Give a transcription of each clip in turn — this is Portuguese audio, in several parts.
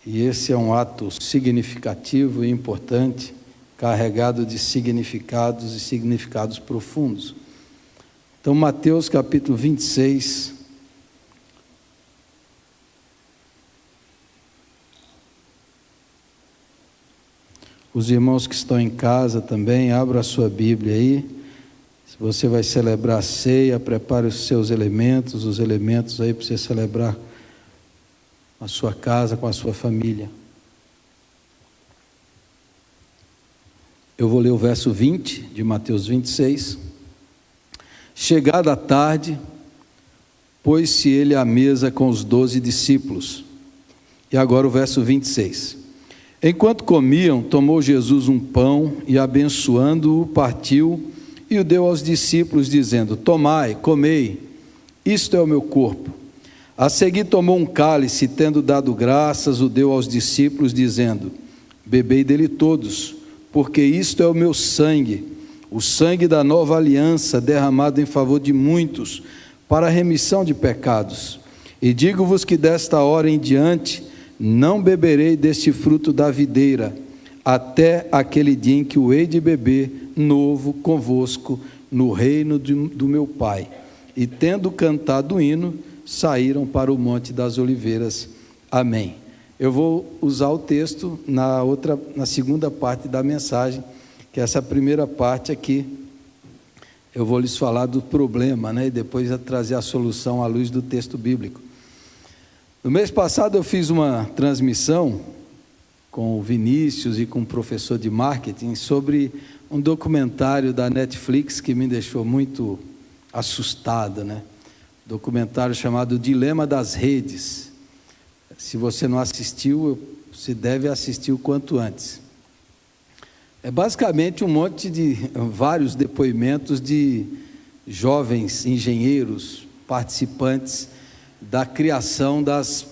E esse é um ato significativo e importante, carregado de significados e significados profundos. Então, Mateus capítulo 26, os irmãos que estão em casa também, abram a sua Bíblia aí. Se você vai celebrar a ceia, prepare os seus elementos, os elementos aí para você celebrar a sua casa, com a sua família. Eu vou ler o verso 20 de Mateus 26. Chegada a tarde, pôs-se ele à mesa com os 12 discípulos. E agora o verso 26. Enquanto comiam, tomou Jesus um pão e, abençoando-o, partiu e o deu aos discípulos, dizendo: tomai, comei, isto é o meu corpo. A seguir tomou um cálice, tendo dado graças, o deu aos discípulos, dizendo: bebei dele todos, porque isto é o meu sangue, o sangue da nova aliança, derramado em favor de muitos, para a remissão de pecados. E digo-vos que desta hora em diante não beberei deste fruto da videira, até aquele dia em que o hei de beber novo convosco no reino do meu Pai. E tendo cantado o hino, saíram para o Monte das Oliveiras. Amém. Eu vou usar o texto na segunda parte da mensagem, que é essa primeira parte aqui. Eu vou lhes falar do problema, e depois trazer a solução à luz do texto bíblico. No mês passado eu fiz uma transmissão com o Vinícius e com o professor de marketing sobre um documentário da Netflix que me deixou muito assustado, documentário chamado Dilema das Redes. Se você não assistiu, você deve assistir o quanto antes. É basicamente um monte de vários depoimentos de jovens engenheiros, participantes da criação das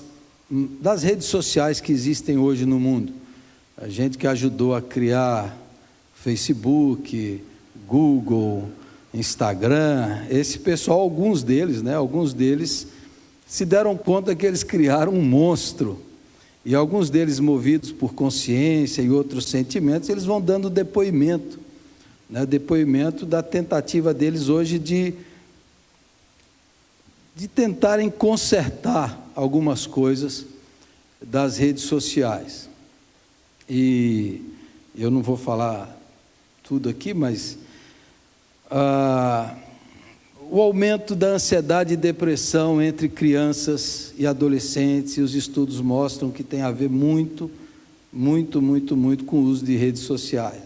redes sociais que existem hoje no mundo. A gente que ajudou a criar Facebook, Google, Instagram, esse pessoal, alguns deles se deram conta que eles criaram um monstro, e alguns deles movidos por consciência e outros sentimentos, eles vão dando depoimento, depoimento da tentativa deles hoje de tentarem consertar algumas coisas das redes sociais. E eu não vou falar tudo aqui, mas o aumento da ansiedade e depressão entre crianças e adolescentes, e os estudos mostram que tem a ver muito com o uso de redes sociais,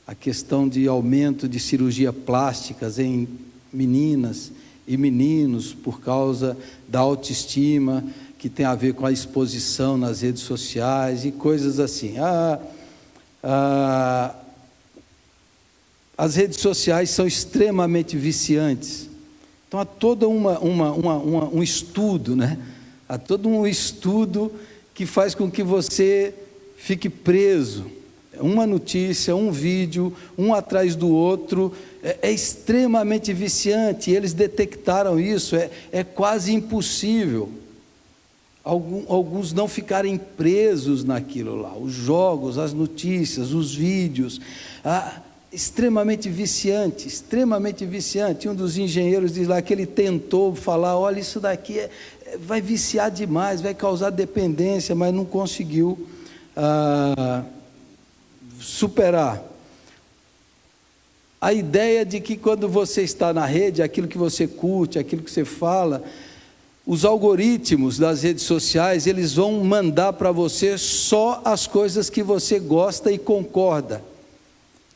A questão de aumento de cirurgia plásticas em meninas e meninos por causa da autoestima, que tem a ver com a exposição nas redes sociais e coisas assim. As redes sociais são extremamente viciantes. Então há todo um estudo, Há todo um estudo que faz com que você fique preso. Uma notícia, um vídeo, um atrás do outro, é extremamente viciante. E eles detectaram isso, é quase impossível alguns não ficarem presos naquilo lá. Os jogos, as notícias, os vídeos, extremamente viciante. Um dos engenheiros diz lá que ele tentou falar: olha, isso daqui vai viciar demais, vai causar dependência, mas não conseguiu superar. A ideia de que quando você está na rede, aquilo que você curte, aquilo que você fala, os algoritmos das redes sociais, eles vão mandar para você só as coisas que você gosta e concorda.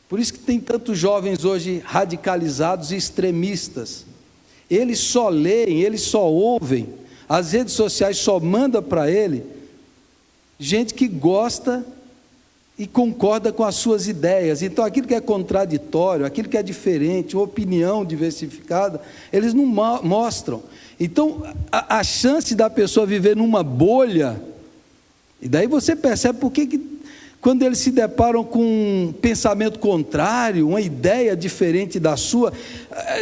Por isso que tem tantos jovens hoje radicalizados e extremistas. Eles só leem, eles só ouvem, as redes sociais só mandam para ele gente que gosta e concorda com as suas ideias. Então aquilo que é contraditório, aquilo que é diferente, uma opinião diversificada, eles não mostram. Então a chance da pessoa viver numa bolha, e daí você percebe por que quando eles se deparam com um pensamento contrário, uma ideia diferente da sua,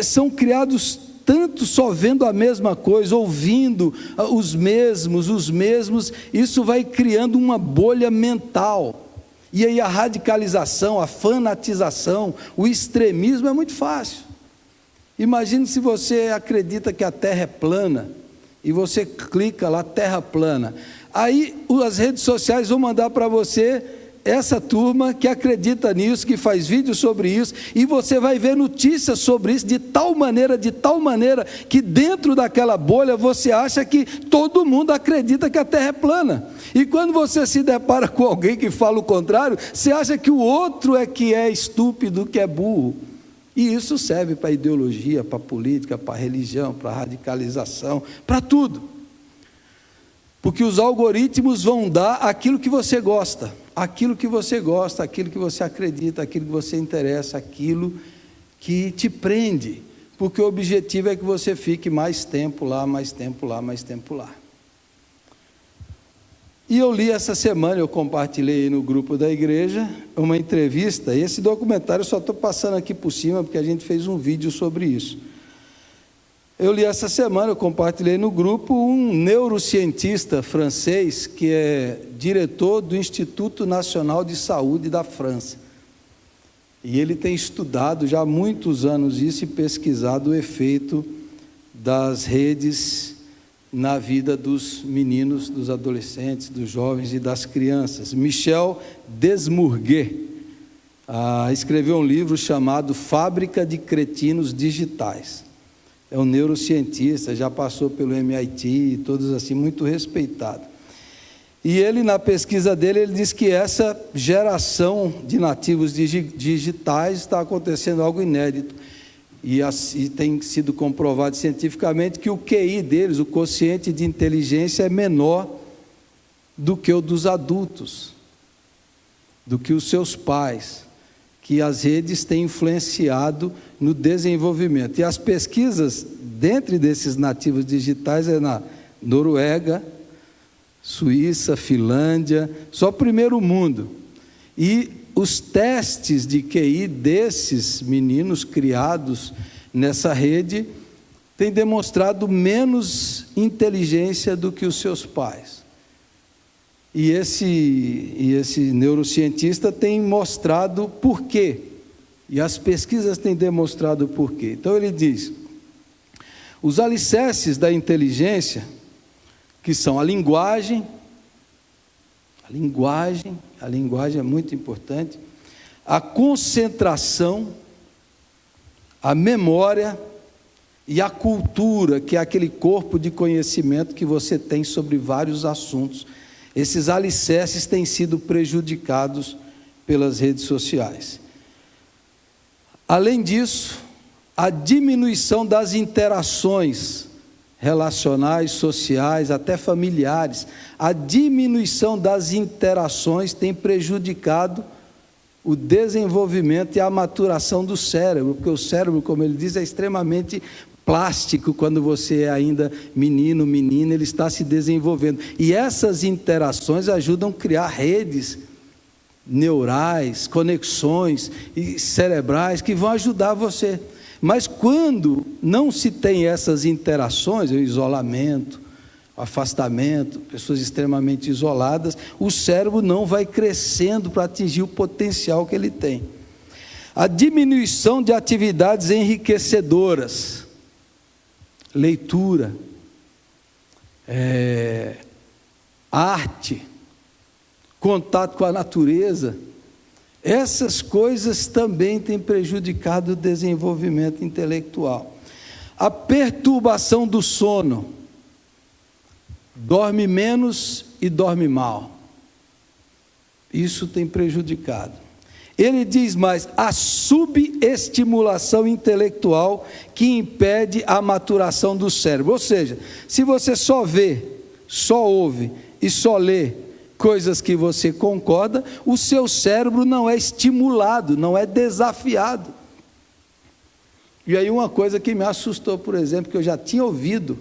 são criados tanto só vendo a mesma coisa, ouvindo os mesmos, isso vai criando uma bolha mental. E aí a radicalização, a fanatização, o extremismo é muito fácil. Imagine se você acredita que a Terra é plana, e você clica lá, Terra plana. Aí as redes sociais vão mandar para você essa turma que acredita nisso, que faz vídeos sobre isso, e você vai ver notícias sobre isso de tal maneira, que dentro daquela bolha você acha que todo mundo acredita que a Terra é plana. E quando você se depara com alguém que fala o contrário, você acha que o outro é que é estúpido, que é burro. E isso serve para ideologia, para política, para religião, para radicalização, para tudo. Porque os algoritmos vão dar aquilo que você gosta, aquilo que você acredita, aquilo que você interessa, aquilo que te prende, porque o objetivo é que você fique mais tempo lá. E eu li essa semana, eu compartilhei no grupo da igreja, uma entrevista, e esse documentário eu só estou passando aqui por cima, porque a gente fez um vídeo sobre isso. Eu li essa semana, eu compartilhei no grupo, um neurocientista francês, que é diretor do Instituto Nacional de Saúde da França. E ele tem estudado já há muitos anos isso e pesquisado o efeito das redes na vida dos meninos, dos adolescentes, dos jovens e das crianças. Michel Desmourguet escreveu um livro chamado Fábrica de Cretinos Digitais. É um neurocientista, já passou pelo MIT, todos assim, muito respeitado. E ele, na pesquisa dele, ele diz que essa geração de nativos digitais está acontecendo algo inédito. E tem sido comprovado cientificamente que o QI deles, o quociente de inteligência, é menor do que o dos adultos, do que os seus pais, que as redes têm influenciado no desenvolvimento. E as pesquisas, dentre desses nativos digitais, é na Noruega, Suíça, Finlândia, só primeiro mundo. E os testes de QI desses meninos criados nessa rede têm demonstrado menos inteligência do que os seus pais. E esse neurocientista tem mostrado por quê. E as pesquisas têm demonstrado por quê. Então ele diz: os alicerces da inteligência, que são a linguagem é muito importante, a concentração, a memória e a cultura, que é aquele corpo de conhecimento que você tem sobre vários assuntos. Esses alicerces têm sido prejudicados pelas redes sociais. Além disso, a diminuição das interações relacionais, sociais, até familiares, a diminuição das interações tem prejudicado o desenvolvimento e a maturação do cérebro, porque o cérebro, como ele diz, é extremamente plástico. Quando você é ainda menino, menina, ele está se desenvolvendo, e essas interações ajudam a criar redes neurais, conexões cerebrais que vão ajudar você. Mas quando não se tem essas interações, o isolamento, o afastamento, pessoas extremamente isoladas, o cérebro não vai crescendo para atingir o potencial que ele tem. A diminuição de atividades enriquecedoras, leitura, arte, contato com a natureza, essas coisas também têm prejudicado o desenvolvimento intelectual. A perturbação do sono, dorme menos e dorme mal, isso tem prejudicado. Ele diz mais: a subestimulação intelectual que impede a maturação do cérebro. Ou seja, se você só vê, só ouve e só lê coisas que você concorda, o seu cérebro não é estimulado, não é desafiado. E aí uma coisa que me assustou, por exemplo, que eu já tinha ouvido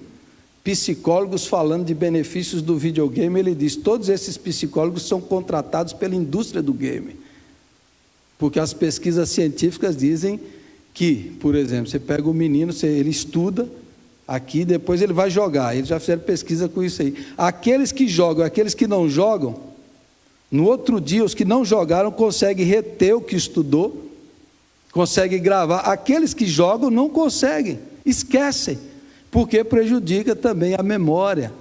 psicólogos falando de benefícios do videogame, ele diz: todos esses psicólogos são contratados pela indústria do game, porque as pesquisas científicas dizem que, por exemplo, você pega o menino, ele estuda aqui, depois ele vai jogar. Eles já fizeram pesquisa com isso aí. Aqueles que jogam, aqueles que não jogam, no outro dia, os que não jogaram conseguem reter o que estudou, conseguem gravar. Aqueles que jogam não conseguem, esquecem, porque prejudica também a memória,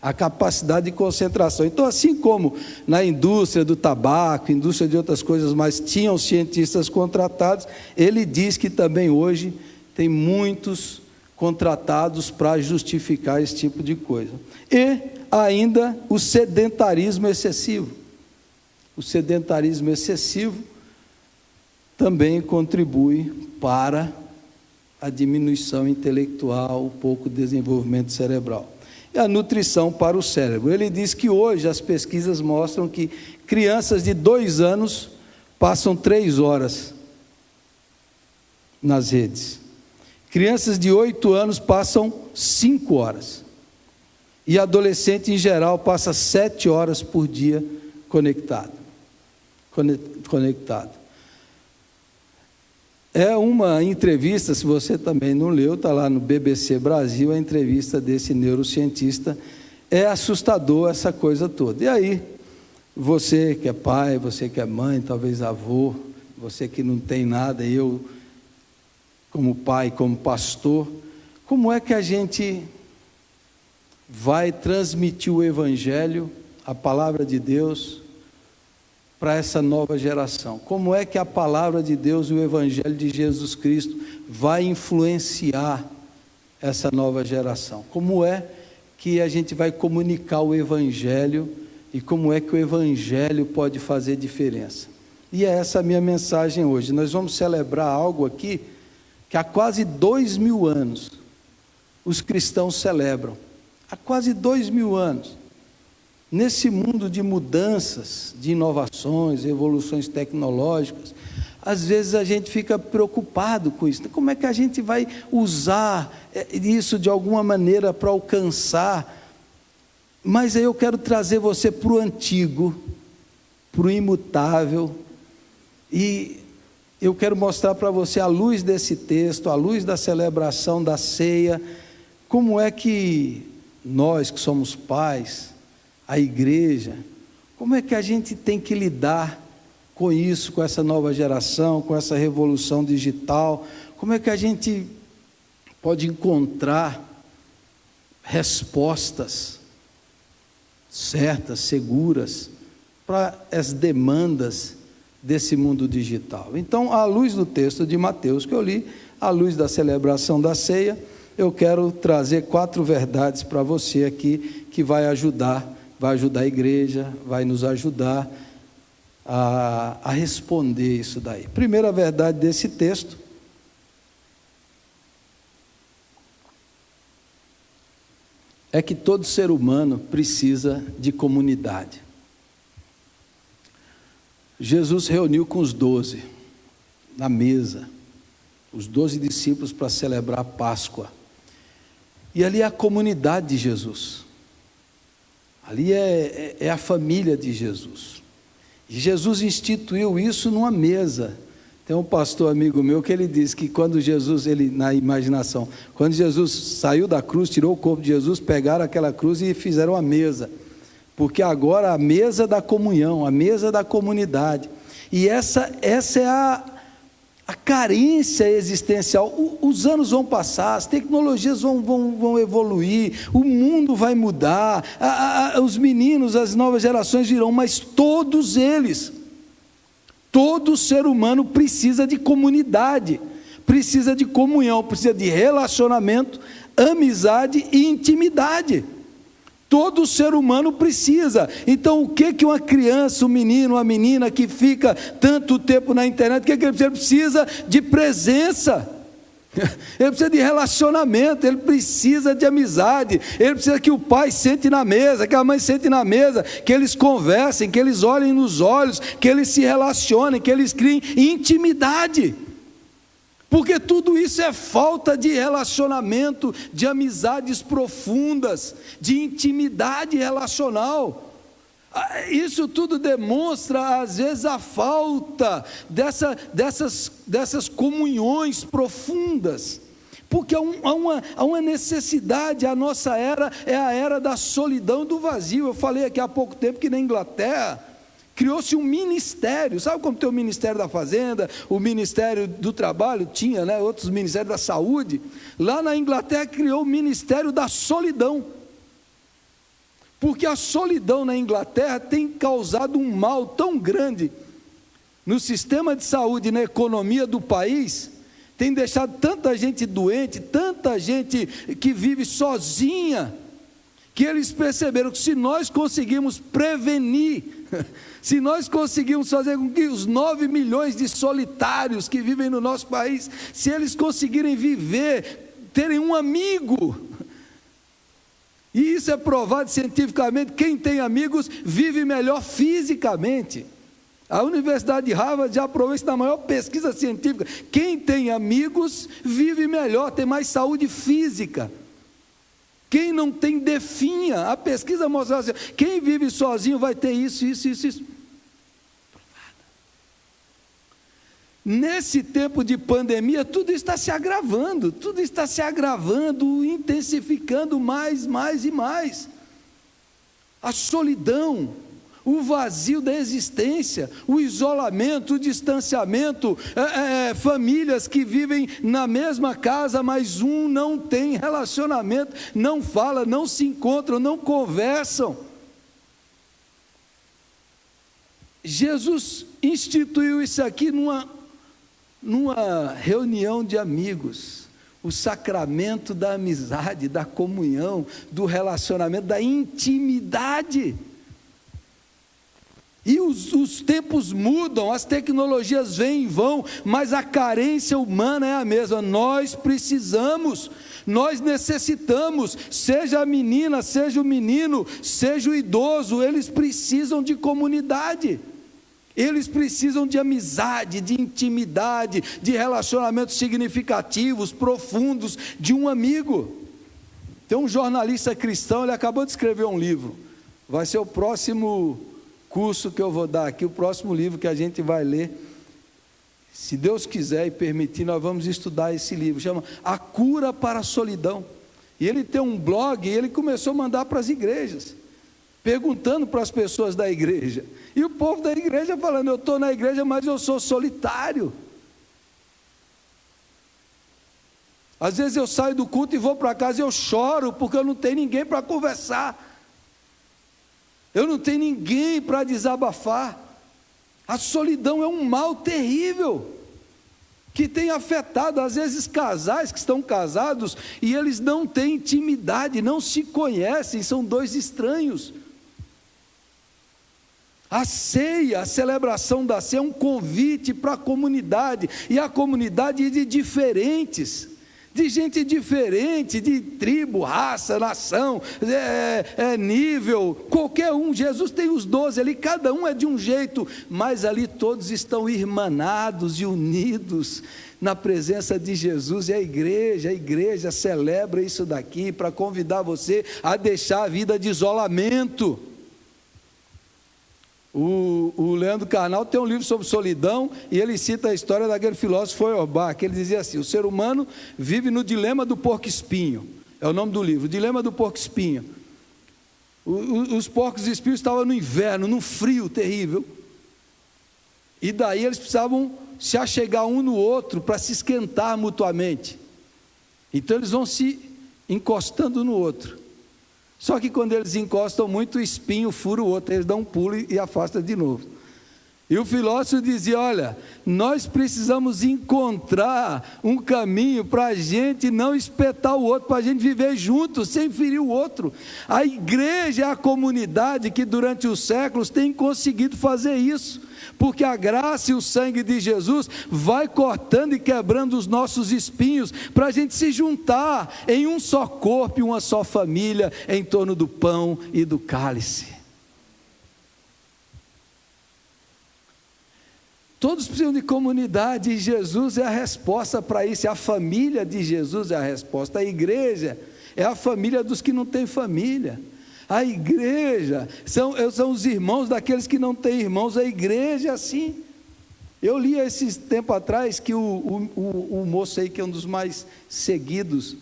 a capacidade de concentração. Então, assim como na indústria do tabaco, indústria de outras coisas, mas tinham cientistas contratados, ele diz que também hoje tem muitos contratados para justificar esse tipo de coisa. E ainda o sedentarismo excessivo. O sedentarismo excessivo também contribui para a diminuição intelectual, o pouco desenvolvimento cerebral. E a nutrição para o cérebro. Ele diz que hoje as pesquisas mostram que crianças de 2 anos passam 3 horas nas redes. Crianças de 8 anos passam 5 horas. E adolescente em geral passa 7 horas por dia conectado. É uma entrevista, se você também não leu, está lá no BBC Brasil, a entrevista desse neurocientista. É assustador essa coisa toda. E aí, você que é pai, você que é mãe, talvez avô, você que não tem nada, eu como pai, como pastor, como é que a gente vai transmitir o Evangelho, a palavra de Deus, para essa nova geração? Como é que a palavra de Deus e o Evangelho de Jesus Cristo vai influenciar essa nova geração? Como é que a gente vai comunicar o Evangelho e como é que o Evangelho pode fazer diferença? E é essa a minha mensagem hoje. Nós vamos celebrar algo aqui que há quase 2000 anos os cristãos celebram. Há quase 2000 anos. Nesse mundo de mudanças, de inovações, evoluções tecnológicas, às vezes a gente fica preocupado com isso. Como é que a gente vai usar isso de alguma maneira para alcançar? Mas aí eu quero trazer você para o antigo, para o imutável, e eu quero mostrar para você, à luz desse texto, à luz da celebração da ceia, como é que nós que somos pais, a igreja, como é que a gente tem que lidar com isso, com essa nova geração, com essa revolução digital? Como é que a gente pode encontrar respostas certas, seguras, para as demandas desse mundo digital? Então, à luz do texto de Mateus que eu li, à luz da celebração da ceia, eu quero trazer 4 verdades para você aqui, que vai ajudar a igreja, vai nos ajudar a responder isso daí. Primeira verdade desse texto é que todo ser humano precisa de comunidade. Jesus reuniu com os 12 na mesa, os 12 discípulos para celebrar a Páscoa. E ali é a comunidade de Jesus. Ali é a família de Jesus. E Jesus instituiu isso numa mesa. Tem um pastor amigo meu que ele diz que quando Jesus, na imaginação, quando Jesus saiu da cruz, tirou o corpo de Jesus, pegaram aquela cruz e fizeram a mesa. Porque agora a mesa da comunhão, a mesa da comunidade. E essa é a carência existencial. Os anos vão passar, as tecnologias vão evoluir, o mundo vai mudar, os meninos, as novas gerações virão, mas todos eles, todo ser humano precisa de comunidade, precisa de comunhão, precisa de relacionamento, amizade e intimidade. Todo ser humano precisa. Então, o que uma criança, um menino, uma menina que fica tanto tempo na internet, o que ele precisa? Ele precisa de presença, ele precisa de relacionamento, ele precisa de amizade, ele precisa que o pai sente na mesa, que a mãe sente na mesa, que eles conversem, que eles olhem nos olhos, que eles se relacionem, que eles criem intimidade. Porque tudo isso é falta de relacionamento, de amizades profundas, de intimidade relacional. Isso tudo demonstra, às vezes, a falta dessas comunhões profundas, porque há uma necessidade. A nossa era é a era da solidão, do vazio. Eu falei aqui há pouco tempo que na Inglaterra criou-se um ministério. Sabe como tem o Ministério da Fazenda, o Ministério do Trabalho, tinha, né, outros ministérios da Saúde. Lá na Inglaterra criou o Ministério da Solidão, porque a solidão na Inglaterra tem causado um mal tão grande no sistema de saúde e na economia do país, tem deixado tanta gente doente, tanta gente que vive sozinha, que eles perceberam que se nós conseguirmos prevenir, se nós conseguirmos fazer com que os 9 milhões de solitários que vivem no nosso país, se eles conseguirem viver, terem um amigo, e isso é provado cientificamente, quem tem amigos vive melhor fisicamente. A Universidade de Harvard já provou isso na maior pesquisa científica. Quem tem amigos vive melhor, tem mais saúde física. Quem não tem definha. A pesquisa mostra assim, quem vive sozinho vai ter isso. Nesse tempo de pandemia, tudo está se agravando, intensificando mais e mais. A solidão, o vazio da existência, o isolamento, o distanciamento, famílias que vivem na mesma casa, mas um não tem relacionamento, não fala, não se encontram, não conversam. Jesus instituiu isso aqui numa reunião de amigos, o sacramento da amizade, da comunhão, do relacionamento, da intimidade. E os tempos mudam, as tecnologias vêm e vão, mas a carência humana é a mesma. Nós precisamos, nós necessitamos, seja a menina, seja o menino, seja o idoso, eles precisam de comunidade. Eles precisam de amizade, de intimidade, de relacionamentos significativos, profundos, de um amigo. Tem um jornalista cristão, ele acabou de escrever um livro, vai ser o próximo curso que eu vou dar aqui, o próximo livro que a gente vai ler, se Deus quiser e permitir, nós vamos estudar esse livro, chama A Cura para a Solidão, e ele tem um blog, e ele começou a mandar para as igrejas, perguntando para as pessoas da igreja, e o povo da igreja falando, eu estou na igreja, mas eu sou solitário. Às vezes eu saio do culto e vou para casa e eu choro, porque eu não tenho ninguém para conversar, eu não tenho ninguém para desabafar. A solidão é um mal terrível, que tem afetado, às vezes, casais que estão casados, e eles não têm intimidade, não se conhecem, são dois estranhos. A ceia, a celebração da ceia é um convite para a comunidade, e a comunidade de diferentes, de gente diferente, de tribo, raça, nação, nível, qualquer um. Jesus tem os 12 ali, cada um é de um jeito, mas ali todos estão irmanados e unidos na presença de Jesus. E a igreja celebra isso daqui para convidar você a deixar a vida de isolamento. O Leandro Carnal tem um livro sobre solidão, e ele cita a história daquele filósofo Feuerbach, que ele dizia assim, o ser humano vive no dilema do porco-espinho, é o nome do livro, o dilema do porco-espinho. Os porcos-espinhos estavam no inverno, num frio terrível, e daí eles precisavam se achegar um no outro para se esquentar mutuamente, então eles vão se encostando no outro. Só que quando eles encostam muito, o espinho fura o outro, eles dão um pulo e afastam de novo. E o filósofo dizia, olha, nós precisamos encontrar um caminho para a gente não espetar o outro, para a gente viver junto, sem ferir o outro. A igreja é a comunidade que durante os séculos tem conseguido fazer isso, porque a graça e o sangue de Jesus vai cortando e quebrando os nossos espinhos, para a gente se juntar em um só corpo e uma só família, em torno do pão e do cálice. Todos precisam de comunidade, e Jesus é a resposta para isso, a família de Jesus é a resposta. A igreja é a família dos que não têm família, A igreja são os irmãos daqueles que não têm irmãos. A igreja é assim. Eu li esses tempo atrás que o moço aí, que é um dos mais seguidos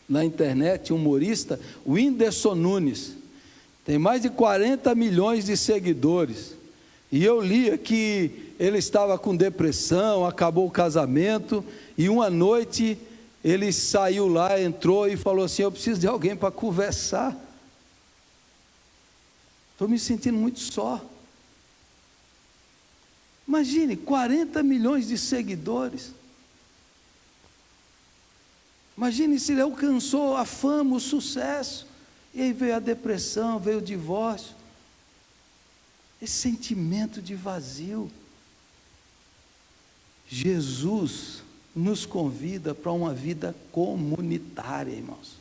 na internet, humorista, o Whindersson Nunes, tem mais de 40 milhões de seguidores, e eu li que ele estava com depressão, acabou o casamento, e uma noite ele saiu lá, entrou e falou assim: eu preciso de alguém para conversar, estou me sentindo muito só. Imagine, 40 milhões de seguidores. Imagine se ele alcançou a fama, o sucesso, e aí veio a depressão, veio o divórcio, esse sentimento de vazio. Jesus nos convida para uma vida comunitária, irmãos.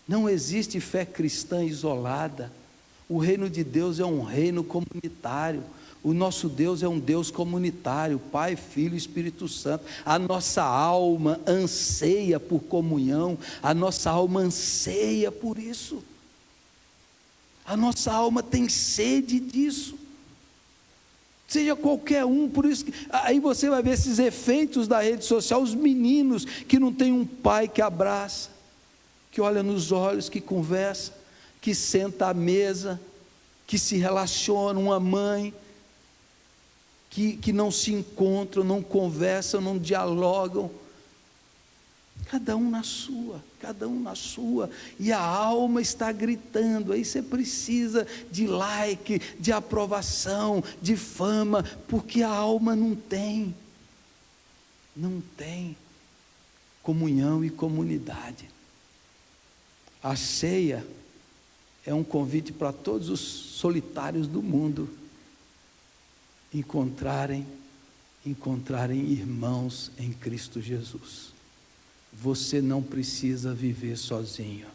Não existe fé cristã isolada. O reino de Deus é um reino comunitário. O nosso Deus é um Deus comunitário, Pai, Filho e Espírito Santo. A nossa alma anseia por comunhão, a nossa alma anseia por isso. A nossa alma tem sede disso. Seja qualquer um, por isso que aí você vai ver esses efeitos da rede social, os meninos que não tem um pai que abraça, que olha nos olhos, que conversa, que senta à mesa, que se relaciona, uma mãe que não se encontram, não conversam, não dialogam, cada um na sua, e a alma está gritando. Aí você precisa de like, de aprovação, de fama, porque a alma não tem comunhão e comunidade. A ceia é um convite para todos os solitários do mundo encontrarem irmãos em Cristo Jesus. Você não precisa viver sozinho.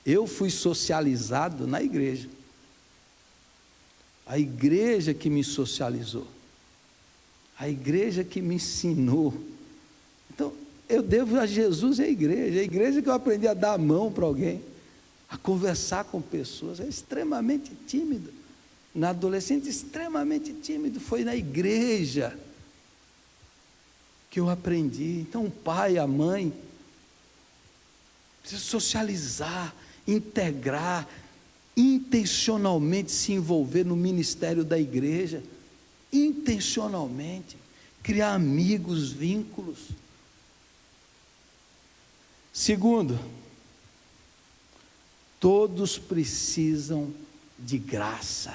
Eu fui socializado na igreja. A igreja que me socializou. A igreja que me ensinou. Então, eu devo a Jesus e a igreja que eu aprendi a dar a mão para alguém, a conversar com pessoas. É extremamente tímido. Na adolescente, extremamente tímido. Foi na igreja que eu aprendi. Então o pai, a mãe precisa socializar, integrar, intencionalmente se envolver no ministério da igreja, intencionalmente criar amigos, vínculos. Segundo, todos precisam de graça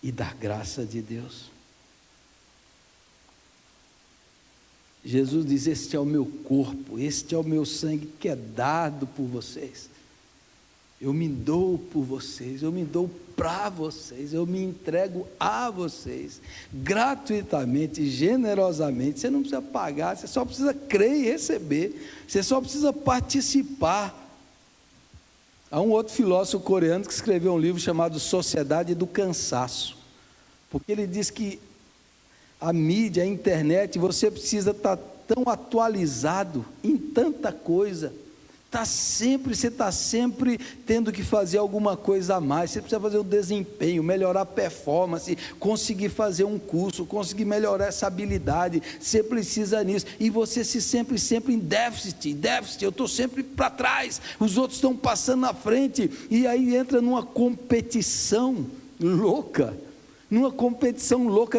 e da graça de Deus. Jesus diz: este é o meu corpo, este é o meu sangue que é dado por vocês. Eu me dou por vocês, eu me dou para vocês, eu me entrego a vocês, gratuitamente, generosamente. Você não precisa pagar, você só precisa crer e receber, você só precisa participar. Há um outro filósofo coreano que escreveu um livro chamado Sociedade do Cansaço, porque ele diz que a mídia, a internet, você precisa estar tão atualizado em tanta coisa, você está sempre tendo que fazer alguma coisa a mais, você precisa fazer o desempenho, melhorar a performance, conseguir fazer um curso, conseguir melhorar essa habilidade, você precisa nisso, e você sempre em déficit, eu estou sempre para trás, os outros estão passando na frente, e aí entra numa competição louca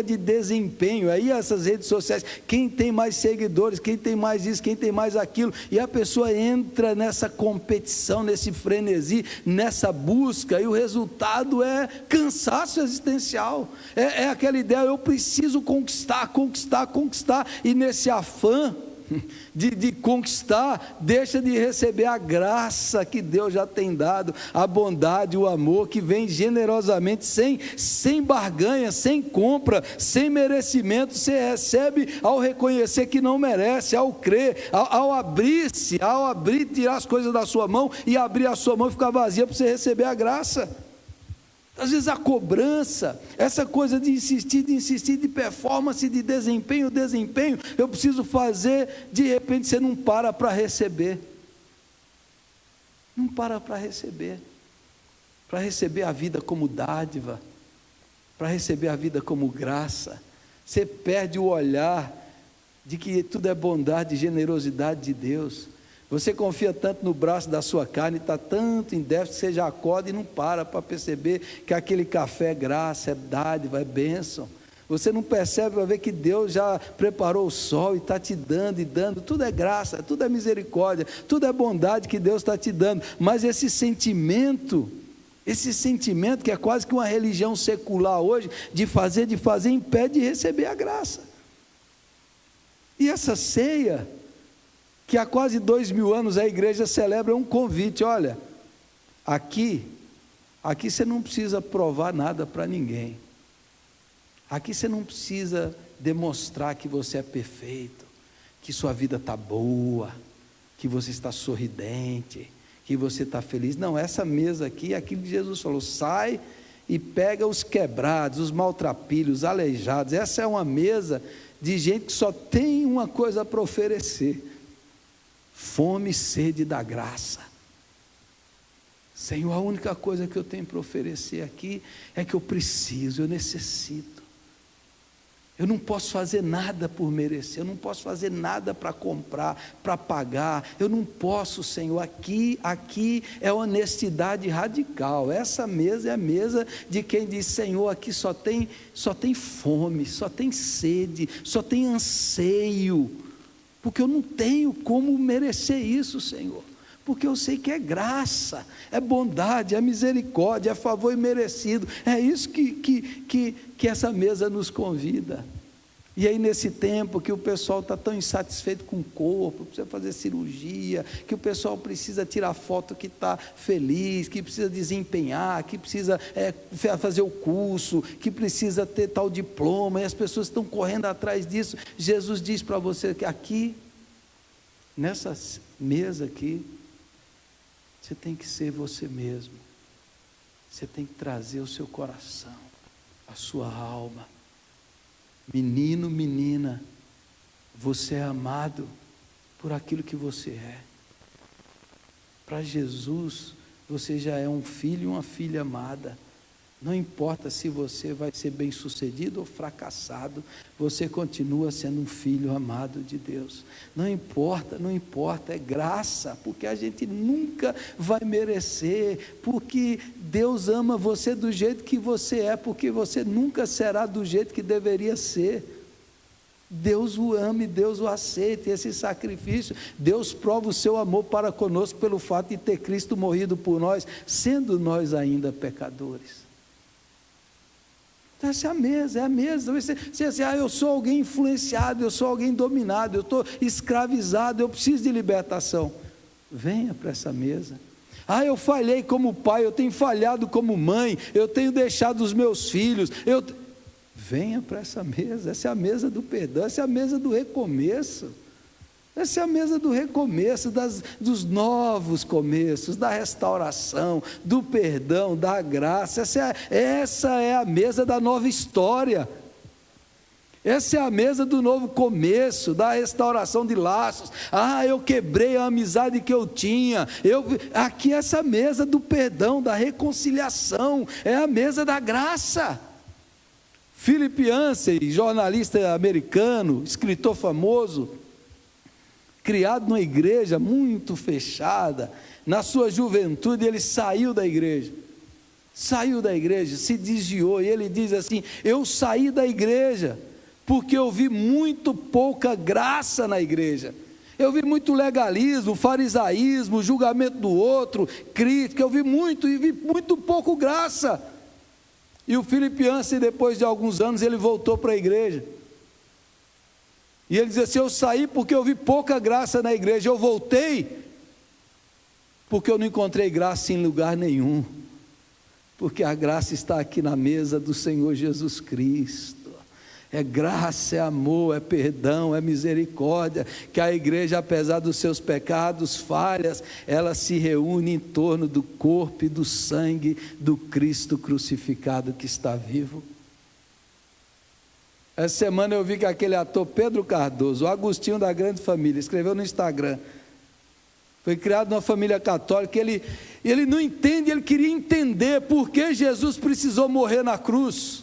de desempenho. Aí essas redes sociais, quem tem mais seguidores, quem tem mais isso, quem tem mais aquilo, e a pessoa entra nessa competição, nesse frenesi, nessa busca, e o resultado é cansaço existencial, é aquela ideia: eu preciso conquistar, e nesse afã de conquistar, deixa de receber a graça que Deus já tem dado, a bondade, o amor que vem generosamente, sem barganha, sem compra, sem merecimento. Você recebe ao reconhecer que não merece, ao crer, ao abrir, tirar as coisas da sua mão e abrir a sua mão e ficar vazia para você receber a graça. Às vezes a cobrança, essa coisa de insistir, de performance, de desempenho, eu preciso fazer, de repente você não para receber. para receber a vida como dádiva, para receber a vida como graça. Você perde o olhar de que tudo é bondade e generosidade de Deus. Você confia tanto no braço da sua carne, está tanto em déficit, você já acorda e não para perceber que aquele café é graça, é dádiva, é bênção. Você não percebe para ver que Deus já preparou o sol e está te dando e dando. Tudo é graça, tudo é misericórdia, tudo é bondade que Deus está te dando. Mas esse sentimento que é quase que uma religião secular hoje, de fazer, impede de receber a graça. E essa ceia, que há quase 2000 anos a igreja celebra, um convite: olha, aqui você não precisa provar nada para ninguém, aqui você não precisa demonstrar que você é perfeito, que sua vida está boa, que você está sorridente, que você está feliz. Não, essa mesa aqui é aquilo que Jesus falou: sai e pega os quebrados, os maltrapilhos, os aleijados. Essa é uma mesa de gente que só tem uma coisa para oferecer: fome e sede da graça. Senhor, a única coisa que eu tenho para oferecer aqui é que eu preciso, eu necessito. Eu não posso fazer nada por merecer, eu não posso fazer nada para comprar, para pagar, eu não posso, Senhor. Aqui é honestidade radical. Essa mesa é a mesa de quem diz: Senhor, aqui só tem fome, só tem sede, só tem anseio, porque eu não tenho como merecer isso, Senhor, porque eu sei que é graça, é bondade, é misericórdia, é favor imerecido. É isso que essa mesa nos convida. E aí, nesse tempo que o pessoal está tão insatisfeito com o corpo, precisa fazer cirurgia, que o pessoal precisa tirar foto que está feliz, que precisa desempenhar, que precisa fazer o curso, que precisa ter tal diploma, e as pessoas estão correndo atrás disso. Jesus diz para você que aqui, nessa mesa aqui, você tem que ser você mesmo. Você tem que trazer o seu coração, a sua alma. Menino, menina, você é amado por aquilo que você é. Para Jesus, você já é um filho e uma filha amada. Não importa se você vai ser bem-sucedido ou fracassado, você continua sendo um filho amado de Deus. Não importa, é graça, porque a gente nunca vai merecer, porque Deus ama você do jeito que você é, porque você nunca será do jeito que deveria ser. Deus o ama e Deus o aceita, e esse sacrifício, Deus prova o seu amor para conosco pelo fato de ter Cristo morrido por nós, sendo nós ainda pecadores. Então essa é a mesa. Você diz: eu sou alguém influenciado, eu sou alguém dominado, eu estou escravizado, eu preciso de libertação. Venha para essa mesa. Eu falhei como pai, eu tenho falhado como mãe, eu tenho deixado os meus filhos. Venha para essa mesa é a mesa do perdão, essa é a mesa do recomeço. Essa é a mesa do recomeço, dos novos começos, da restauração, do perdão, da graça. Essa é a mesa da nova história. Essa é a mesa do novo começo, da restauração de laços. Eu quebrei a amizade que eu tinha. Aqui é essa mesa do perdão, da reconciliação. É a mesa da graça. Philip Yancey, jornalista americano, escritor famoso, criado numa igreja muito fechada, na sua juventude ele saiu da igreja, se desviou, e ele diz assim: eu saí da igreja, porque eu vi muito pouca graça na igreja, eu vi muito legalismo, farisaísmo, julgamento do outro, crítica, eu vi muito pouco graça. E o Philip Yancey, depois de alguns anos, ele voltou para a igreja, e ele diz assim: eu saí porque eu vi pouca graça na igreja, eu voltei porque eu não encontrei graça em lugar nenhum, porque a graça está aqui na mesa do Senhor Jesus Cristo. É graça, é amor, é perdão, é misericórdia, que a igreja, apesar dos seus pecados, falhas, ela se reúne em torno do corpo e do sangue do Cristo crucificado que está vivo. Essa semana eu vi que aquele ator Pedro Cardoso, o Agostinho da Grande Família, escreveu no Instagram: Foi criado numa família católica. Ele não entende, ele queria entender por que Jesus precisou morrer na cruz.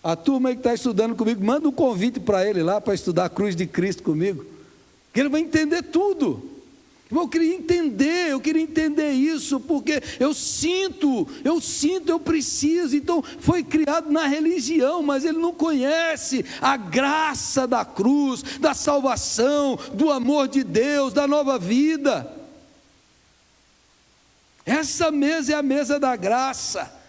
A turma aí que está estudando comigo, manda um convite para ele lá, para estudar a cruz de Cristo comigo, que ele vai entender tudo. Eu queria entender isso, porque eu sinto, eu preciso. Então foi criado na religião, mas ele não conhece a graça da cruz, da salvação, do amor de Deus, da nova vida. Essa mesa é a mesa da graça.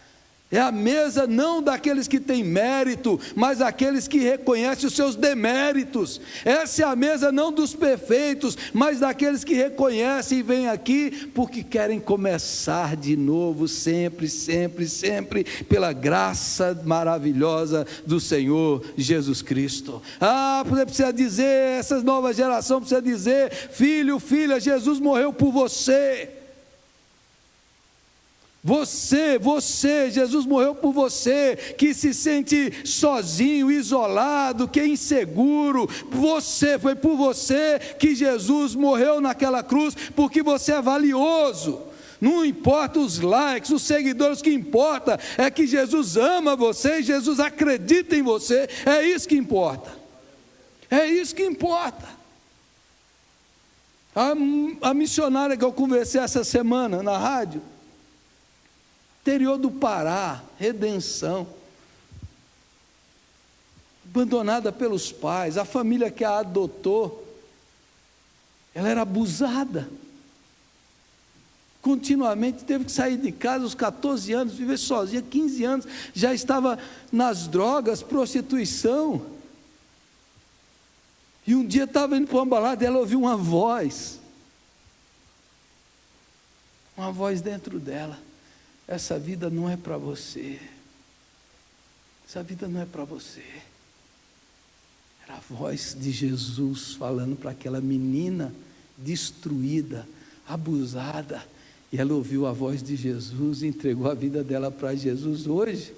É a mesa não daqueles que têm mérito, mas daqueles que reconhecem os seus deméritos. Essa é a mesa não dos perfeitos, mas daqueles que reconhecem e vêm aqui porque querem começar de novo, sempre, sempre, sempre, pela graça maravilhosa do Senhor Jesus Cristo. Você precisa dizer, essa nova geração precisa dizer: filho, filha, Jesus morreu por você. Jesus morreu por você, que se sente sozinho, isolado, que é inseguro. Foi por você que Jesus morreu naquela cruz, porque você é valioso. Não importa os likes, os seguidores, o que importa é que Jesus ama você e Jesus acredita em você. É isso que importa. É isso que importa. A missionária que eu conversei essa semana na rádio, interior do Pará, Redenção, abandonada pelos pais, a família que a adotou, ela era abusada, continuamente teve que sair de casa aos 14 anos, viver sozinha, 15 anos, já estava nas drogas, prostituição, e um dia estava indo para uma balada, e ela ouviu uma voz dentro dela: essa vida não é para você, essa vida não é para você. Era a voz de Jesus falando para aquela menina destruída, abusada, e ela ouviu a voz de Jesus e entregou a vida dela para Jesus. Hoje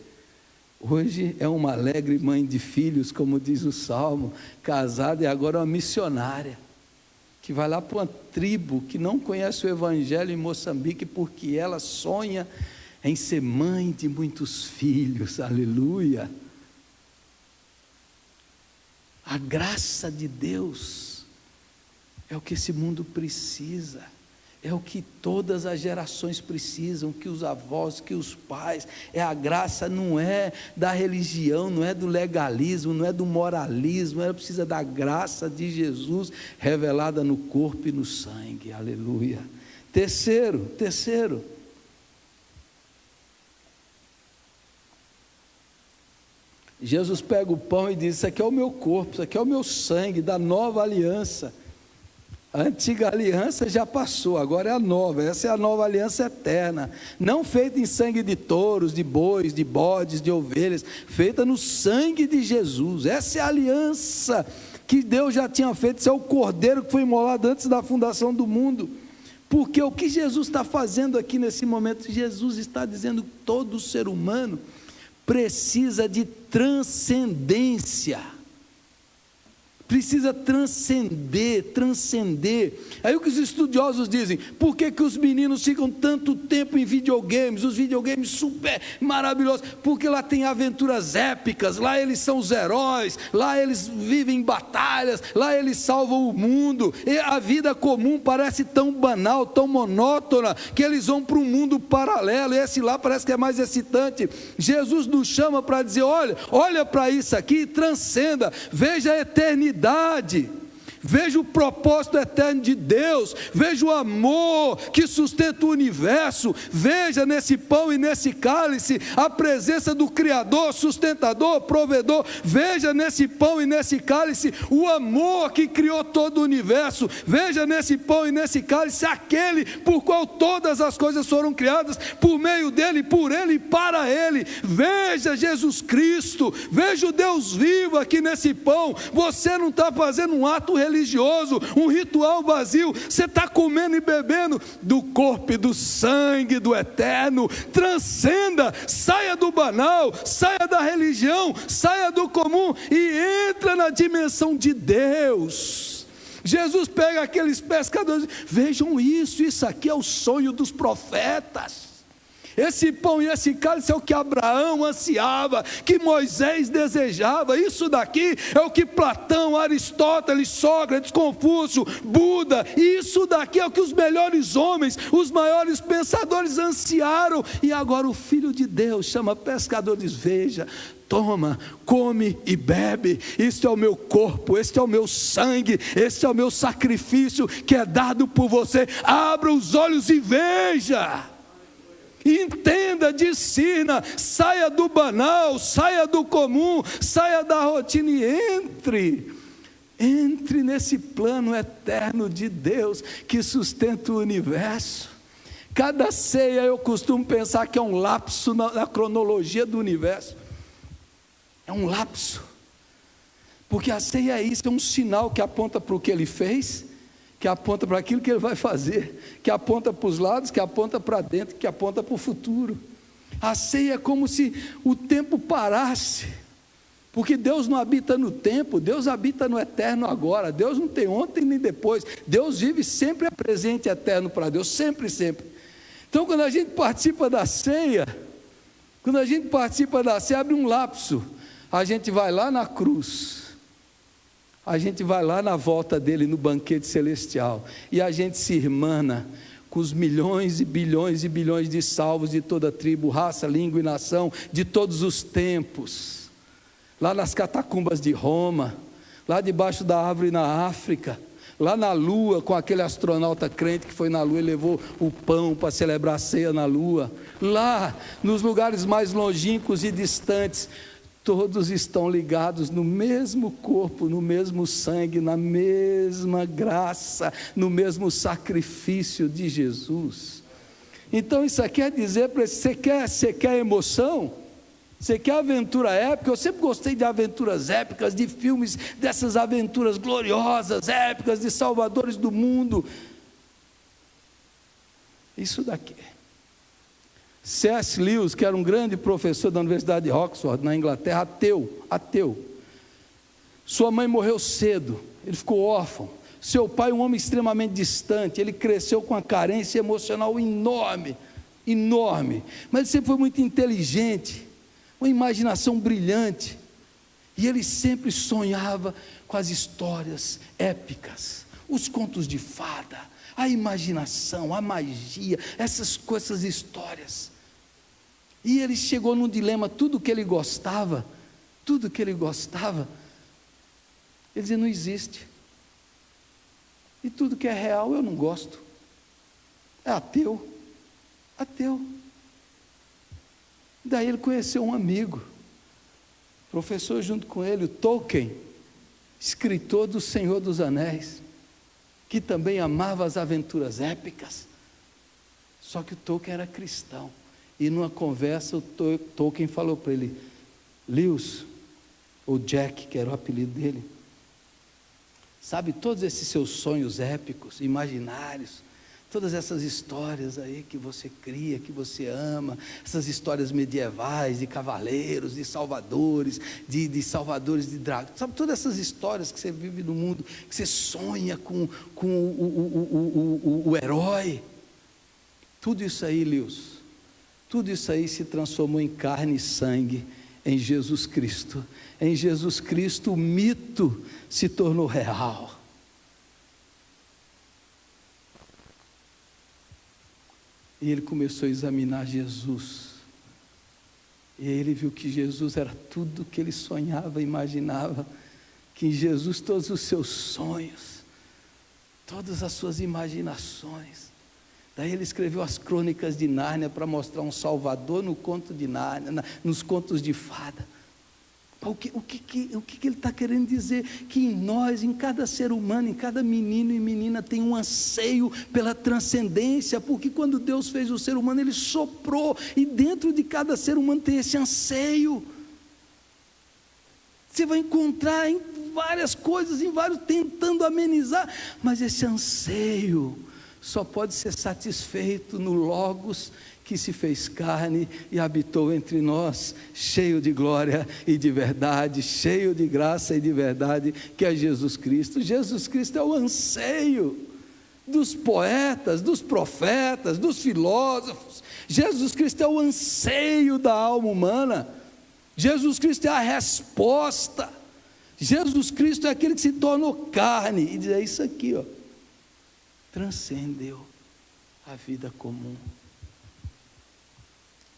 é uma alegre mãe de filhos, como diz o Salmo, casada, e agora uma missionária, que vai lá para uma tribo que não conhece o Evangelho em Moçambique, porque ela sonha em ser mãe de muitos filhos. Aleluia. A graça de Deus é o que esse mundo precisa, é o que todas as gerações precisam, que os avós, que os pais. É a graça, não é da religião, não é do legalismo, não é do moralismo. Ela precisa da graça de Jesus revelada no corpo e no sangue. Aleluia. Terceiro, Jesus pega o pão e diz: isso aqui é o meu corpo, isso aqui é o meu sangue da nova aliança. A antiga aliança já passou, agora é a nova. Essa é a nova aliança eterna, não feita em sangue de touros, de bois, de bodes, de ovelhas, feita no sangue de Jesus. Essa é a aliança que Deus já tinha feito. Esse é o cordeiro que foi imolado antes da fundação do mundo. Porque o que Jesus está fazendo aqui nesse momento? Jesus está dizendo que todo ser humano precisa de transcendência, precisa transcender. Aí o que os estudiosos dizem: por que os meninos ficam tanto tempo em videogames, os videogames super maravilhosos? Porque lá tem aventuras épicas, lá eles são os heróis, lá eles vivem batalhas, lá eles salvam o mundo, e a vida comum parece tão banal, tão monótona, que eles vão para um mundo paralelo, e esse lá parece que é mais excitante. Jesus nos chama para dizer: olha para isso aqui, transcenda, veja a eternidade, veja o propósito eterno de Deus, veja o amor que sustenta o universo, veja nesse pão e nesse cálice a presença do Criador, sustentador, provedor. Veja nesse pão e nesse cálice o amor que criou todo o universo. Veja nesse pão e nesse cálice aquele por qual todas as coisas foram criadas, por meio dele, por ele e para ele. Veja Jesus Cristo, veja o Deus vivo aqui nesse pão. Você não está fazendo um ato religioso, um ritual vazio, você está comendo e bebendo do corpo e do sangue do eterno. Transcenda, saia do banal, saia da religião, saia do comum e entra na dimensão de Deus. Jesus pega aqueles pescadores, vejam isso aqui é o sonho dos profetas. Esse pão e esse cálice é o que Abraão ansiava, que Moisés desejava. Isso daqui é o que Platão, Aristóteles, Sócrates, Confúcio, Buda, isso daqui é o que os melhores homens, os maiores pensadores ansiaram. E agora o Filho de Deus chama pescadores: veja, toma, come e bebe, este é o meu corpo, este é o meu sangue, este é o meu sacrifício que é dado por você. Abra os olhos e veja. Entenda, discirna, saia do banal, saia do comum, saia da rotina e entre nesse plano eterno de Deus que sustenta o universo. Cada ceia eu costumo pensar que é um lapso na cronologia do universo, é um lapso, porque a ceia é isso, é um sinal que aponta para o que Ele fez, que aponta para aquilo que Ele vai fazer, que aponta para os lados, que aponta para dentro, que aponta para o futuro. A ceia é como se o tempo parasse, porque Deus não habita no tempo, Deus habita no eterno agora. Deus não tem ontem nem depois, Deus vive sempre, é presente eterno para Deus, sempre, sempre. Então quando a gente participa da ceia, abre um lapso, a gente vai lá na cruz, a gente vai lá na volta dele no banquete celestial, e a gente se irmana com os milhões e bilhões e bilhões de salvos de toda tribo, raça, língua e nação, de todos os tempos, lá nas catacumbas de Roma, lá debaixo da árvore na África, lá na lua, com aquele astronauta crente que foi na lua e levou o pão para celebrar a ceia na lua, lá nos lugares mais longínquos e distantes, todos estão ligados no mesmo corpo, no mesmo sangue, na mesma graça, no mesmo sacrifício de Jesus. Então isso aqui quer dizer para você: você quer emoção? Você quer aventura épica? Eu sempre gostei de aventuras épicas, de filmes dessas aventuras gloriosas, épicas, de salvadores do mundo. Isso daqui. C.S. Lewis, que era um grande professor da Universidade de Oxford, na Inglaterra, ateu. Sua mãe morreu cedo, ele ficou órfão. Seu pai, um homem extremamente distante, ele cresceu com uma carência emocional enorme, mas ele sempre foi muito inteligente, uma imaginação brilhante, e ele sempre sonhava com as histórias épicas, os contos de fada, a imaginação, a magia, essas histórias. E ele chegou num dilema: tudo que ele gostava, ele dizia: não existe, e tudo que é real eu não gosto. É ateu. Daí ele conheceu um amigo, professor junto com ele, o Tolkien, escritor do Senhor dos Anéis, que também amava as aventuras épicas. Só que o Tolkien era cristão, e numa conversa o Tolkien falou para ele: Lewis, ou Jack, que era o apelido dele, sabe, todos esses seus sonhos épicos, imaginários, todas essas histórias aí que você cria, que você ama, essas histórias medievais de cavaleiros, de salvadores, de salvadores de dragões, sabe, todas essas histórias que você vive no mundo, que você sonha com o herói, tudo isso aí, Lewis, tudo isso aí se transformou em carne e sangue em Jesus Cristo. Em Jesus Cristo o mito se tornou real. E ele começou a examinar Jesus, e ele viu que Jesus era tudo que ele sonhava, imaginava, que em Jesus todos os seus sonhos, todas as suas imaginações. Daí ele escreveu as Crônicas de Nárnia para mostrar um Salvador no conto de Nárnia, nos contos de fada. O que ele está querendo dizer? Que em nós, em cada ser humano, em cada menino e menina, tem um anseio pela transcendência, porque quando Deus fez o ser humano, Ele soprou, e dentro de cada ser humano tem esse anseio. Você vai encontrar em várias coisas, tentando amenizar, mas esse anseio só pode ser satisfeito no Logos, que se fez carne e habitou entre nós, cheio de glória e de verdade, cheio de graça e de verdade, que é Jesus Cristo. Jesus Cristo é o anseio dos poetas, dos profetas, dos filósofos. Jesus Cristo é o anseio da alma humana. Jesus Cristo é a resposta. Jesus Cristo é aquele que se tornou carne e diz: é isso aqui, ó, transcendeu a vida comum.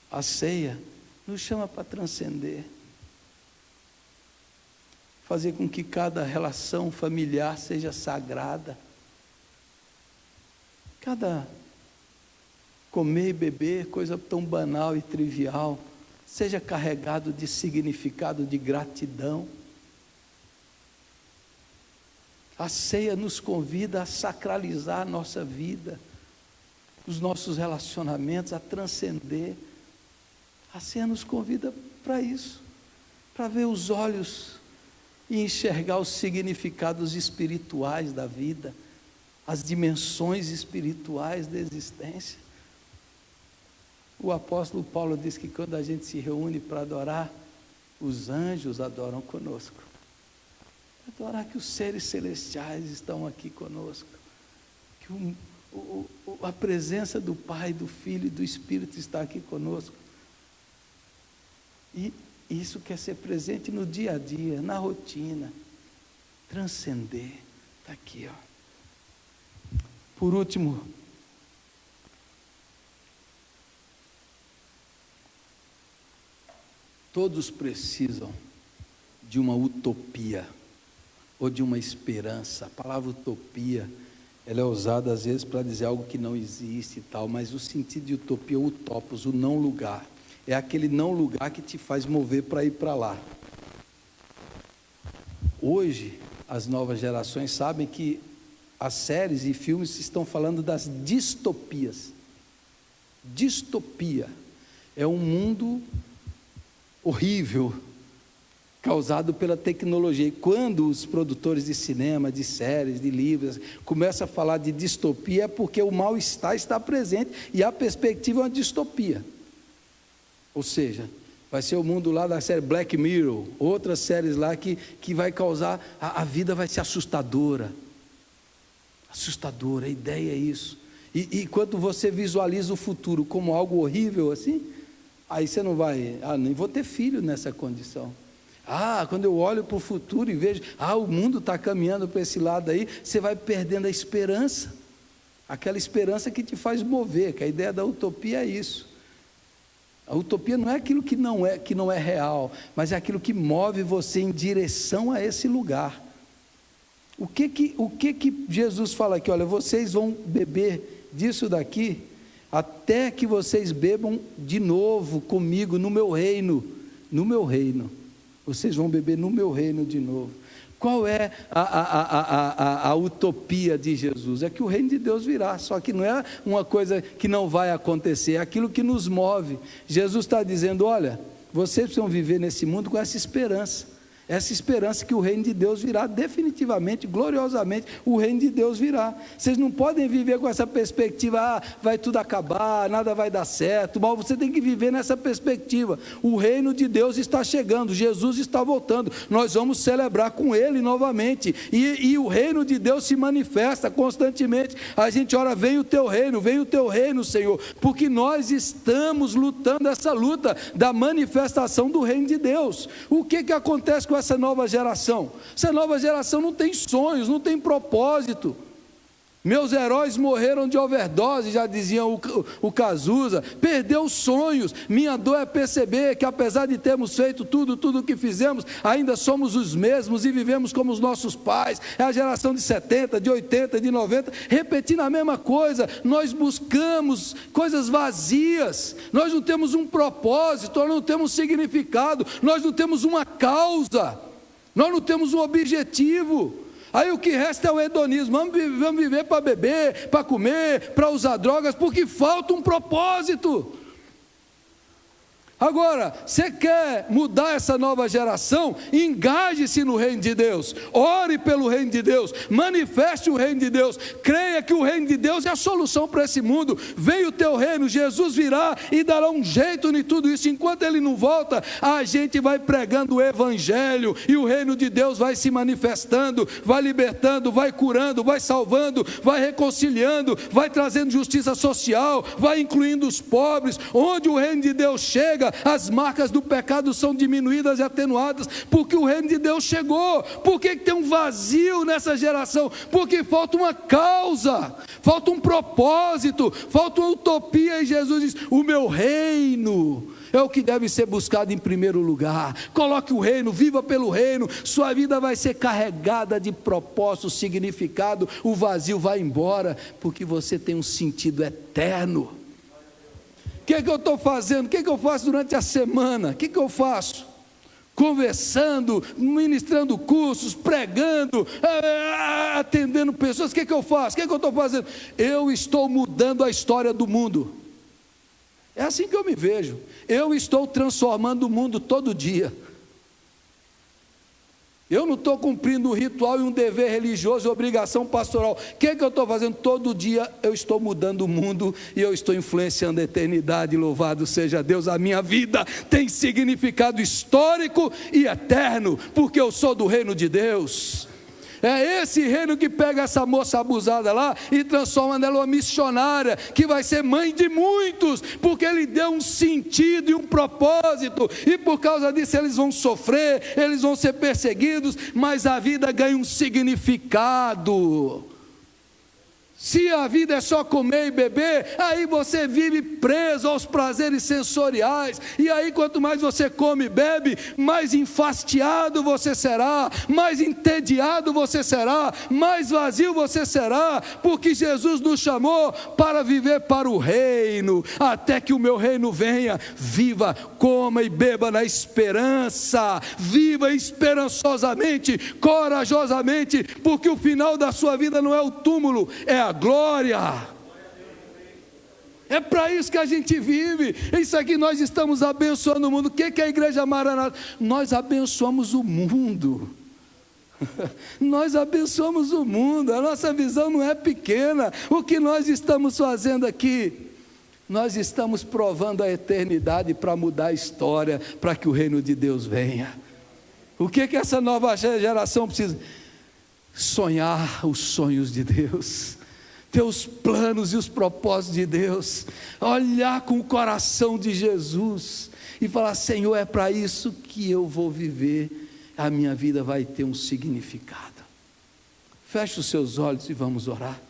A ceia nos chama para transcender, fazer com que cada relação familiar seja sagrada, cada comer e beber, coisa tão banal e trivial, seja carregado de significado de gratidão. A ceia nos convida a sacralizar a nossa vida, os nossos relacionamentos, a transcender. A ceia nos convida para isso, para ver os olhos e enxergar os significados espirituais da vida, as dimensões espirituais da existência. O apóstolo Paulo diz que quando a gente se reúne para adorar, os anjos adoram conosco. Adorar que os seres celestiais estão aqui conosco, que a presença do Pai, do Filho e do Espírito está aqui conosco. E isso quer ser presente no dia a dia, na rotina, transcender, está aqui, ó. Por último, todos precisam de uma utopia, ou de uma esperança. A palavra utopia, ela é usada às vezes para dizer algo que não existe e tal, mas o sentido de utopia, o utopos, o não lugar, é aquele não lugar que te faz mover para ir para lá. Hoje, as novas gerações sabem que as séries e filmes estão falando das distopias. Distopia é um mundo horrível, causado pela tecnologia. E quando os produtores de cinema, de séries, de livros, começam a falar de distopia, é porque o mal-estar está presente, e a perspectiva é uma distopia. Ou seja, vai ser o mundo lá da série Black Mirror, outras séries lá que vai causar, a vida vai ser assustadora. Assustadora, a ideia é isso. E quando você visualiza o futuro como algo horrível assim, aí você não vai, nem vou ter filho nessa condição. Quando eu olho para o futuro e vejo, o mundo está caminhando para esse lado aí, você vai perdendo a esperança, aquela esperança que te faz mover, que a ideia da utopia é isso. A utopia não é aquilo que não é real, mas é aquilo que move você em direção a esse lugar. O que Jesus fala aqui? Olha, vocês vão beber disso daqui, até que vocês bebam de novo comigo no meu reino, vocês vão beber no meu reino de novo. Qual é a utopia de Jesus? É que o reino de Deus virá, só que não é uma coisa que não vai acontecer, é aquilo que nos move. Jesus está dizendo: olha, vocês precisam viver nesse mundo com essa esperança que o reino de Deus virá, definitivamente, gloriosamente, o reino de Deus virá. Vocês não podem viver com essa perspectiva, vai tudo acabar, nada vai dar certo, mas você tem que viver nessa perspectiva. O reino de Deus está chegando, Jesus está voltando, nós vamos celebrar com Ele novamente, e o reino de Deus se manifesta constantemente. A gente ora: vem o teu reino, Senhor, porque nós estamos lutando essa luta da manifestação do reino de Deus. O que acontece com essa nova geração? Essa nova geração não tem sonhos, não tem propósito. Meus heróis morreram de overdose, já dizia o Cazuza. Perdeu os sonhos. Minha dor é perceber que, apesar de termos feito tudo o que fizemos, ainda somos os mesmos e vivemos como os nossos pais. É a geração de 70, de 80, de 90, repetindo a mesma coisa. Nós buscamos coisas vazias, nós não temos um propósito, nós não temos significado, nós não temos uma causa, nós não temos um objetivo. Aí o que resta é o hedonismo. Vamos viver para beber, para comer, para usar drogas, porque falta um propósito. Agora, você quer mudar essa nova geração? Engaje-se no reino de Deus, ore pelo reino de Deus, manifeste o reino de Deus, creia que o reino de Deus é a solução para esse mundo. Veio o teu reino, Jesus virá e dará um jeito em tudo isso. Enquanto Ele não volta, a gente vai pregando o evangelho, e o reino de Deus vai se manifestando, vai libertando, vai curando, vai salvando, vai reconciliando, vai trazendo justiça social, vai incluindo os pobres. Onde o reino de Deus chega, as marcas do pecado são diminuídas e atenuadas, porque o reino de Deus chegou. Por que tem um vazio nessa geração? Porque falta uma causa, falta um propósito, falta uma utopia, e Jesus diz: o meu reino é o que deve ser buscado em primeiro lugar. Coloque o reino, viva pelo reino, sua vida vai ser carregada de propósito, significado, o vazio vai embora, porque você tem um sentido eterno. O que é que eu estou fazendo? O que é que eu faço durante a semana? O que é que eu faço? Conversando, ministrando cursos, pregando, atendendo pessoas. O que é que eu faço? O que é que eu estou fazendo? Eu estou mudando a história do mundo. É assim que eu me vejo. Eu estou transformando o mundo todo dia. Eu não estou cumprindo um ritual e um dever religioso e obrigação pastoral. O que é que eu estou fazendo? Todo dia eu estou mudando o mundo e eu estou influenciando a eternidade. Louvado seja Deus. A minha vida tem significado histórico e eterno, porque eu sou do reino de Deus. É esse reino que pega essa moça abusada lá e transforma nela uma missionária, que vai ser mãe de muitos, porque Ele deu um sentido e um propósito, e por causa disso eles vão sofrer, eles vão ser perseguidos, mas a vida ganha um significado. Se a vida é só comer e beber, aí você vive preso aos prazeres sensoriais, e aí quanto mais você come e bebe, mais enfastiado você será, mais entediado você será, mais vazio você será, porque Jesus nos chamou para viver para o reino. Até que o meu reino venha, viva, coma e beba na esperança, viva esperançosamente, corajosamente, porque o final da sua vida não é o túmulo, é a glória. É para isso que a gente vive. Isso aqui nós estamos abençoando o mundo. O que é a Igreja Maranata? Nós abençoamos o mundo. Nós abençoamos o mundo. A nossa visão não é pequena. O que nós estamos fazendo aqui? Nós estamos provando a eternidade para mudar a história, para que o reino de Deus venha. O que é essa nova geração precisa? Sonhar os sonhos de Deus, ter os planos e os propósitos de Deus, olhar com o coração de Jesus e falar: Senhor, é para isso que eu vou viver, a minha vida vai ter um significado. Feche os seus olhos e vamos orar.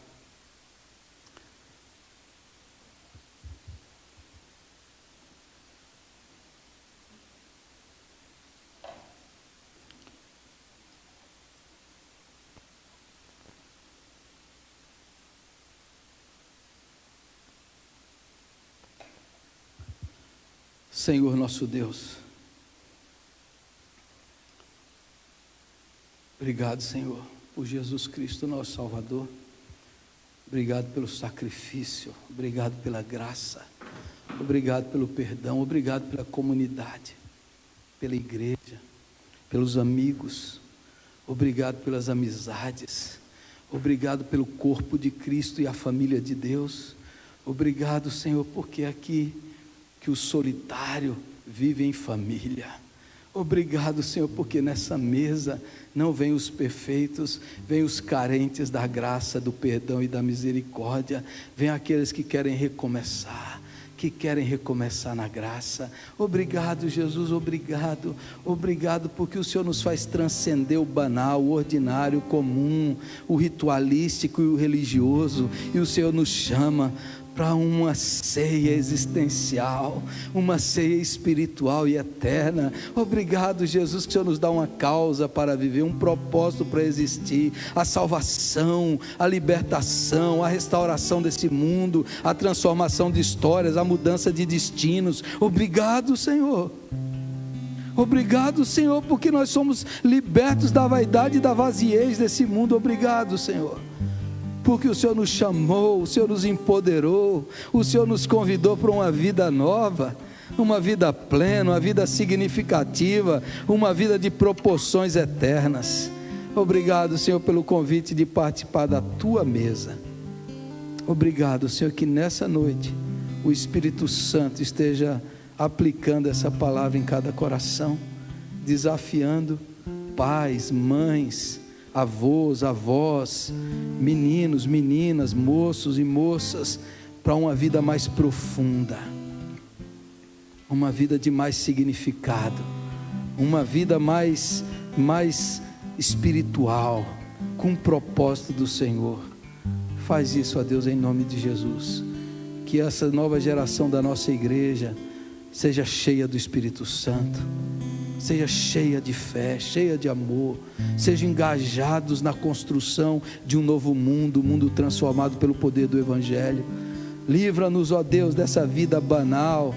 Senhor nosso Deus, obrigado, Senhor, por Jesus Cristo, nosso Salvador. Obrigado pelo sacrifício, obrigado pela graça, obrigado pelo perdão, obrigado pela comunidade, pela igreja, pelos amigos, obrigado pelas amizades, obrigado pelo corpo de Cristo e a família de Deus. Obrigado, Senhor, porque aqui que o solitário vive em família. Obrigado, Senhor, porque nessa mesa não vêm os perfeitos, vêm os carentes da graça, do perdão e da misericórdia, vêm aqueles que querem recomeçar, na graça. Obrigado, Jesus, obrigado porque o Senhor nos faz transcender o banal, o ordinário, o comum, o ritualístico e o religioso, e o Senhor nos chama para uma ceia existencial, uma ceia espiritual e eterna. Obrigado, Jesus, que o Senhor nos dá uma causa para viver, um propósito para existir, a salvação, a libertação, a restauração desse mundo, a transformação de histórias, a mudança de destinos. Obrigado, Senhor. Obrigado, Senhor, porque nós somos libertos da vaidade e da vaziez desse mundo. Obrigado, Senhor, porque o Senhor nos chamou, o Senhor nos empoderou, o Senhor nos convidou para uma vida nova. uma vida plena, uma vida significativa, uma vida de proporções eternas. Obrigado, Senhor, pelo convite de participar da tua mesa. Obrigado, Senhor, que nessa noite o Espírito Santo esteja aplicando essa palavra em cada coração, desafiando pais, mães, avós, avós, meninos, meninas, moços e moças, para uma vida mais profunda, uma vida de mais significado, uma vida mais espiritual, com o propósito do Senhor. Faz isso, ó Deus, em nome de Jesus. Que essa nova geração da nossa igreja seja cheia do Espírito Santo, seja cheia de fé, cheia de amor, sejam engajados na construção de um novo mundo, mundo transformado pelo poder do Evangelho. Livra-nos, ó Deus, dessa vida banal,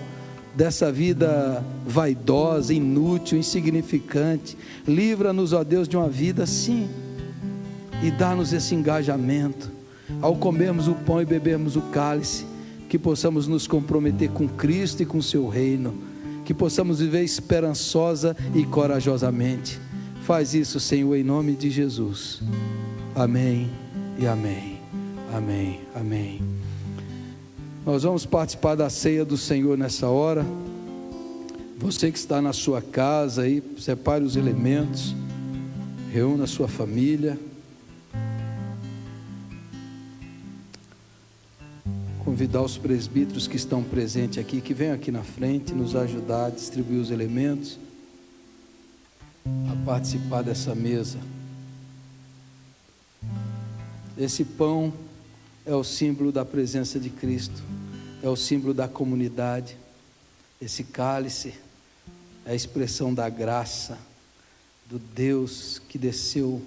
dessa vida vaidosa, inútil, insignificante. Livra-nos, ó Deus, de uma vida assim, e dá-nos esse engajamento, ao comermos o pão e bebermos o cálice, que possamos nos comprometer com Cristo e com o seu reino, que possamos viver esperançosa e corajosamente. Faz isso, Senhor, em nome de Jesus. Amém e amém. Amém, amém. Nós vamos participar da ceia do Senhor nessa hora. Você que está na sua casa aí, separe os elementos, reúna a sua família. Convidar os presbíteros que estão presentes aqui, que venham aqui na frente nos ajudar a distribuir os elementos, a participar dessa mesa. Esse pão é o símbolo da presença de Cristo, é o símbolo da comunidade. Esse cálice é a expressão da graça do Deus que desceu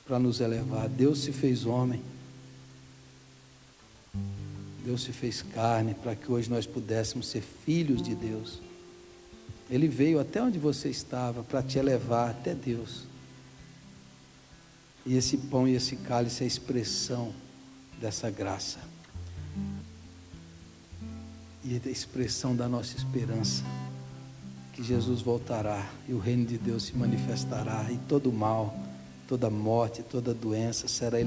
para nos elevar. Deus se fez homem, Deus se fez carne para que hoje nós pudéssemos ser filhos de Deus. Ele veio até onde você estava para te elevar até Deus. E esse pão e esse cálice é a expressão dessa graça, e é a expressão da nossa esperança, que Jesus voltará e o reino de Deus se manifestará, e todo mal, toda morte, toda doença será eliminada.